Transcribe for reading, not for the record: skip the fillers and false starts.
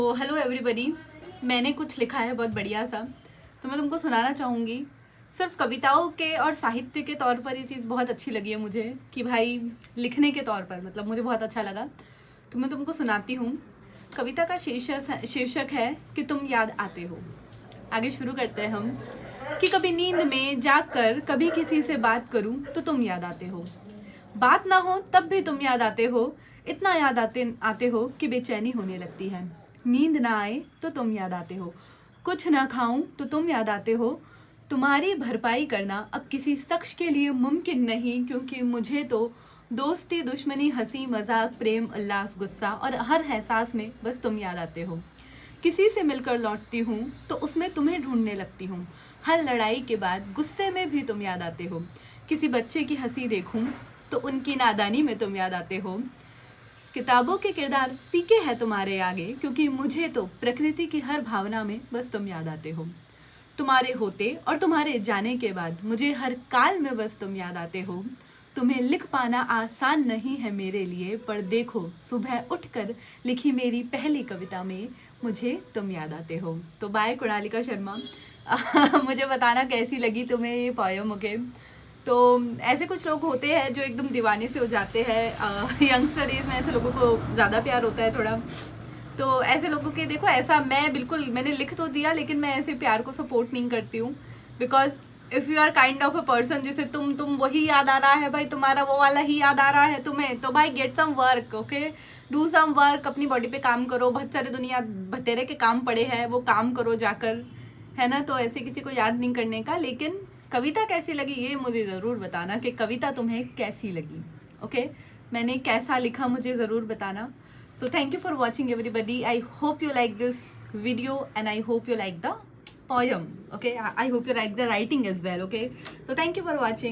तो hello everybody, मैंने कुछ लिखा है बहुत बढ़िया सा, तो मैं तुमको सुनाना चाहूँगी। सिर्फ कविताओं के और साहित्य के तौर पर ये चीज़ बहुत अच्छी लगी है मुझे कि भाई लिखने के तौर पर मतलब मुझे बहुत अच्छा लगा, तो मैं तुमको सुनाती हूँ। कविता का शीर्षक है कि तुम याद आते हो। आगे शुरू करते हैं हम कि कभी नींद में जाग कर कभी किसी से बात करूँ तो तुम याद आते हो, बात ना हो तब भी तुम याद आते हो, इतना याद आते हो कि बेचैनी होने लगती है। नींद ना आए तो तुम याद आते हो, कुछ ना खाऊं तो तुम याद आते हो। तुम्हारी भरपाई करना अब किसी शख्स के लिए मुमकिन नहीं, क्योंकि मुझे तो दोस्ती दुश्मनी हंसी मजाक प्रेम उल्लास गुस्सा और हर एहसास में बस तुम याद आते हो। किसी से मिलकर लौटती हूँ तो उसमें तुम्हें ढूंढने लगती हूँ, हर लड़ाई के बाद गुस्से में भी तुम याद आते हो। किसी बच्चे की हंसी देखूं तो उनकी नादानी में तुम याद आते हो। किताबों के किरदार फीके हैं तुम्हारे आगे, क्योंकि मुझे तो प्रकृति की हर भावना में बस तुम याद आते हो। तुम्हारे होते और तुम्हारे जाने के बाद मुझे हर काल में बस तुम याद आते हो। तुम्हें लिख पाना आसान नहीं है मेरे लिए, पर देखो सुबह उठकर लिखी मेरी पहली कविता में मुझे तुम याद आते हो। तो बाय कुणालिका शर्मा। मुझे बताना कैसी लगी तुम्हें ये पोयम। ओके, तो ऐसे कुछ लोग होते हैं जो एकदम दीवाने से हो जाते हैं। यंगस्टर एज में ऐसे लोगों को ज़्यादा प्यार होता है थोड़ा, तो ऐसे लोगों के देखो, ऐसा मैं बिल्कुल, मैंने लिख तो दिया लेकिन मैं ऐसे प्यार को सपोर्ट नहीं करती हूँ। Because if you are kind of a person जिसे तुम वही याद आ रहा है भाई, तुम्हारा वो वाला ही याद आ रहा है तुम्हें, तो भाई get some work. Okay, do some work, अपनी बॉडी पे काम करो। बहुत सारे दुनिया भतेरे के काम पड़े हैं, वो काम करो जाकर, है ना। तो ऐसे किसी को याद नहीं करने का। लेकिन कविता कैसी लगी ये मुझे ज़रूर बताना कि कविता तुम्हें कैसी लगी। ओके, मैंने कैसा लिखा मुझे ज़रूर बताना। So thank you for watching everybody. I hope you like this video and I hope you like the poem. Okay, I hope you like the writing as well. Okay, so thank you for watching.